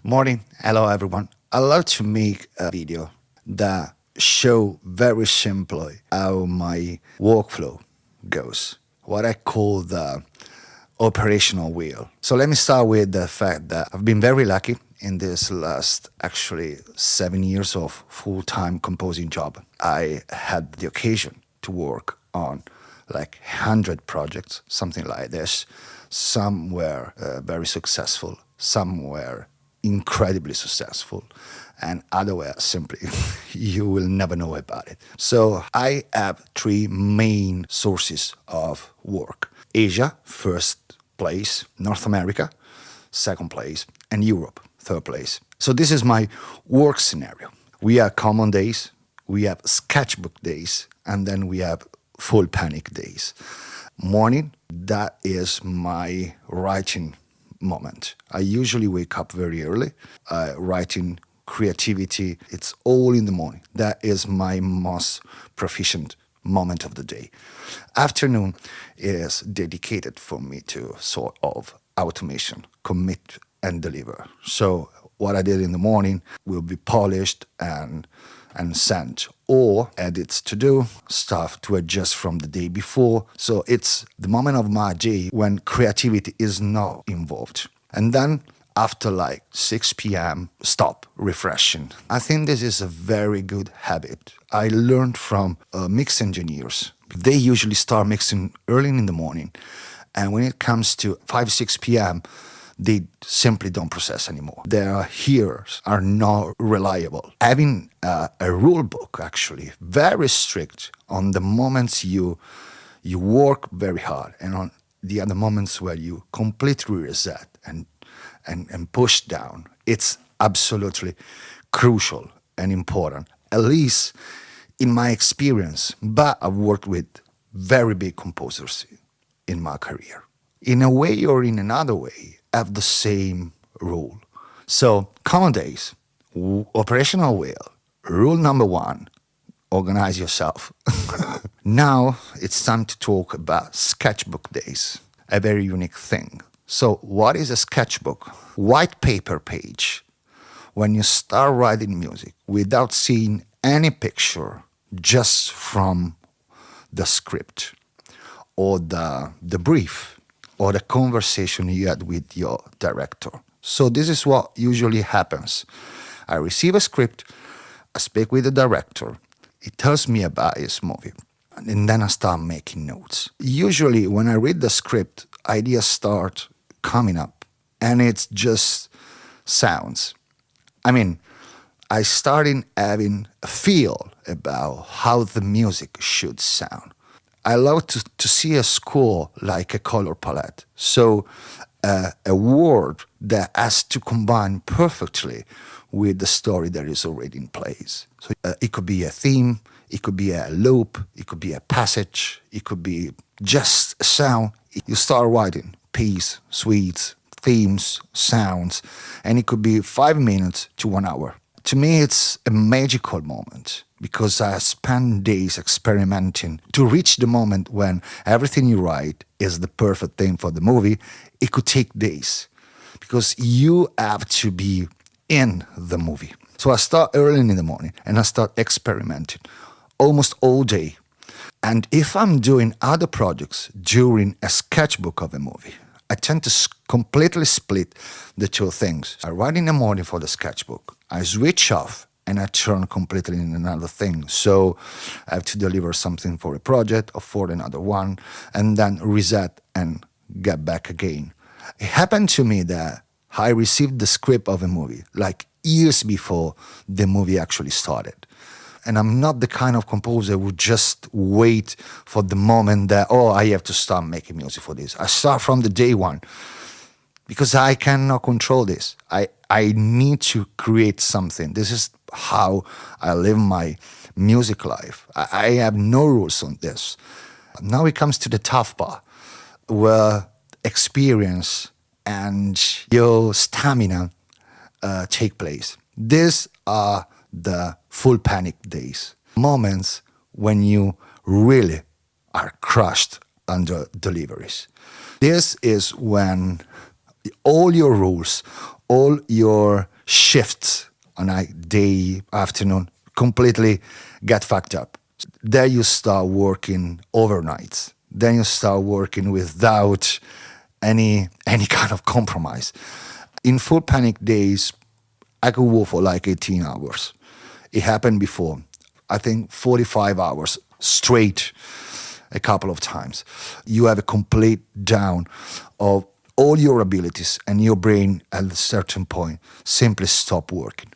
Morning, hello everyone. I love to make a video that show very simply how my workflow goes, what I call the operational wheel. So let me start with the fact that I've been very lucky in this last actually 7 years of full-time composing job. I had the occasion to work on like 100 projects, something like this. Some were very successful, some were incredibly successful, and other were simply you will never know about it. So I have three main sources of work: Asia, first place; North America, second place; and Europe, third place. So this is my work scenario. We have common days, we have sketchbook days, and then we have full panic days. Morning, that is my writing moment. I usually wake up very early. Writing, creativity, it's all in the morning. That is my most proficient moment of the day. Afternoon is dedicated for me to sort of automation, commit and deliver. So what I did in the morning will be polished and sent, or edits to do, stuff to adjust from the day before. So it's the moment of my day when creativity is not involved. And then after like 6 p.m., stop refreshing. I think this is a very good habit. I learned from mix engineers. They usually start mixing early in the morning. And when it comes to 5, 6 p.m., they simply don't process anymore. Their ears are not reliable. Having a rule book, actually, very strict on the moments you work very hard and on the other moments where you completely reset and push down. It's absolutely crucial and important, at least in my experience. But I've worked with very big composers in my career. In a way or in another way, have the same rule. So, common days, operational wheel. Rule number 1, organize yourself. Now it's time to talk about sketchbook days, a very unique thing. So, what is a sketchbook? White paper page. When you start writing music without seeing any picture, just from the script or the brief, or the conversation you had with your director. So this is what usually happens. I receive a script, I speak with the director, he tells me about his movie, and then I start making notes. Usually when I read the script, ideas start coming up, and it's just sounds. I mean, I started having a feel about how the music should sound. I love to see a score like a color palette. So a word that has to combine perfectly with the story that is already in place. So it could be a theme, it could be a loop, it could be a passage, it could be just a sound. You start writing piece, suites, themes, sounds, and it could be 5 minutes to 1 hour. To me, it's a magical moment because I spend days experimenting to reach the moment when everything you write is the perfect thing for the movie. It could take days because you have to be in the movie. So I start early in the morning and I start experimenting almost all day. And if I'm doing other projects during a sketchbook of a movie, I tend to completely split the two things. I write in the morning for the sketchbook, I switch off, and I turn completely in another thing. So I have to deliver something for a project or for another one, and then reset and get back again. It happened to me that I received the script of a movie like years before the movie actually started. And I'm not the kind of composer who just wait for the moment that, oh, I have to start making music for this. I start from the day one because I cannot control this. I need to create something. This is how I live my music life. I have no rules on this. Now it comes to the tough part, where experience and your stamina take place. These are the full panic days, moments when you really are crushed under deliveries. This is when all your rules, all your shifts on a day, afternoon, completely get fucked up. Then you start working overnights. Then you start working without any kind of compromise. In full panic days, I could work for like 18 hours. It happened before. I think 45 hours straight a couple of times. You have a complete down of all your abilities, and your brain at a certain point simply stop working.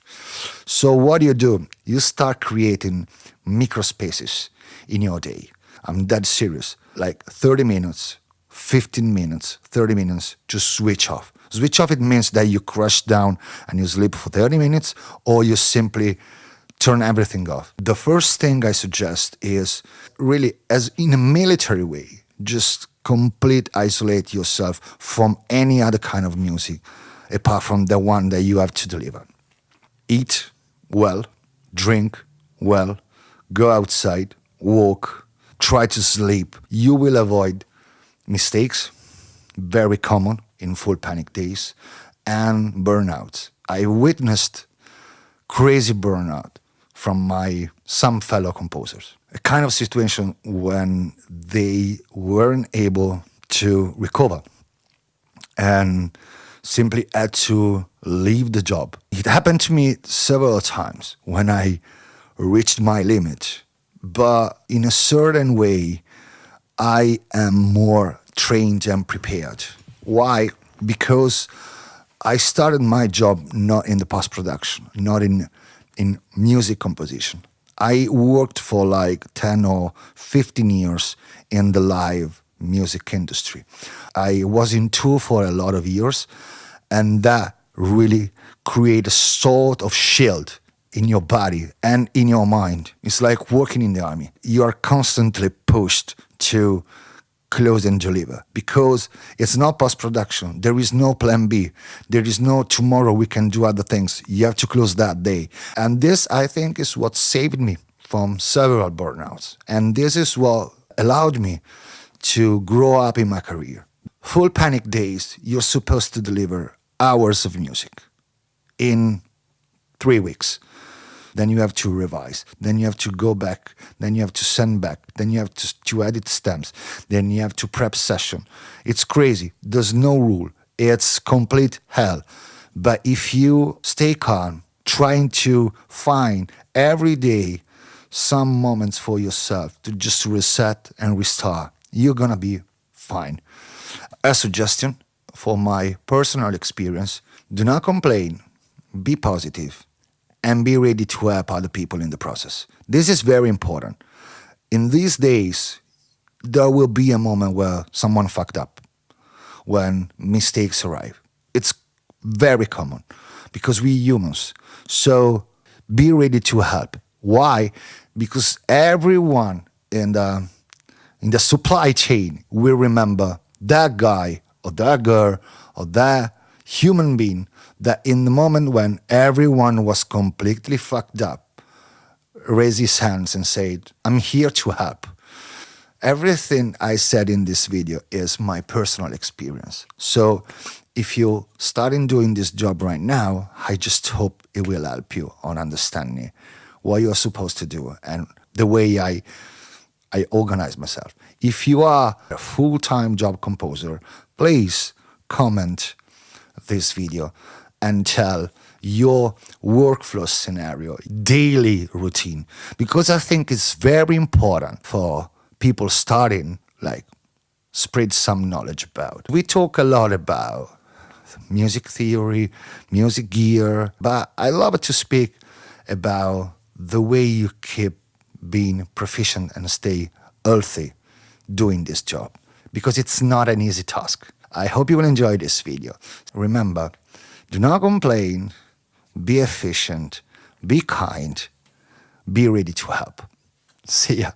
So what do? You start creating micro spaces in your day. I'm dead serious. Like 30 minutes, 15 minutes, 30 minutes to switch off. Switch off, it means that you crash down and you sleep for 30 minutes, or you simply turn everything off. The first thing I suggest is really, as in a military way, just complete isolate yourself from any other kind of music apart from the one that you have to deliver. Eat well, drink well, go outside, walk, try to sleep. You will avoid mistakes, very common in full panic days, and burnouts. I witnessed crazy burnout from some fellow composers. A kind of situation when they weren't able to recover and simply had to leave the job. It happened to me several times when I reached my limit, but in a certain way, I am more trained and prepared. Why? Because I started my job not in the post-production, not in music composition. I worked for like 10 or 15 years in the live music industry. I was in tour for a lot of years, and that really created a sort of shield in your body and in your mind. It's like working in the army. You are constantly pushed to close and deliver because it's not post-production. There is no plan B. There is no tomorrow we can do other things. You have to close that day. And this, I think, is what saved me from several burnouts. And this is what allowed me to grow up in my career. Full panic days, you're supposed to deliver hours of music in 3 weeks. Then you have to revise. Then you have to go back. Then you have to send back. Then you have to edit stems. Then you have to prep session. It's crazy. There's no rule. It's complete hell. But if you stay calm, trying to find every day some moments for yourself to just reset and restart, you're gonna be fine. A suggestion for my personal experience, do not complain, be positive, and be ready to help other people in the process. This is very important. In these days, there will be a moment where someone fucked up, when mistakes arrive. It's very common because we're humans. So be ready to help. Why? Because everyone in the supply chain will remember that guy or that girl or that human being that in the moment when everyone was completely fucked up, raised his hands and said, I'm here to help. Everything I said in this video is my personal experience. So if you're starting doing this job right now, I just hope it will help you on understanding what you're supposed to do and the way I organize myself. If you are a full-time job composer, please comment this video and tell your workflow scenario, daily routine, because I think it's very important for people starting, like, spread some knowledge about. We talk a lot about music theory, music gear, but I love to speak about the way you keep being proficient and stay healthy doing this job, because it's not an easy task. I hope you will enjoy this video. Remember, do not complain, be efficient, be kind, be ready to help. See ya.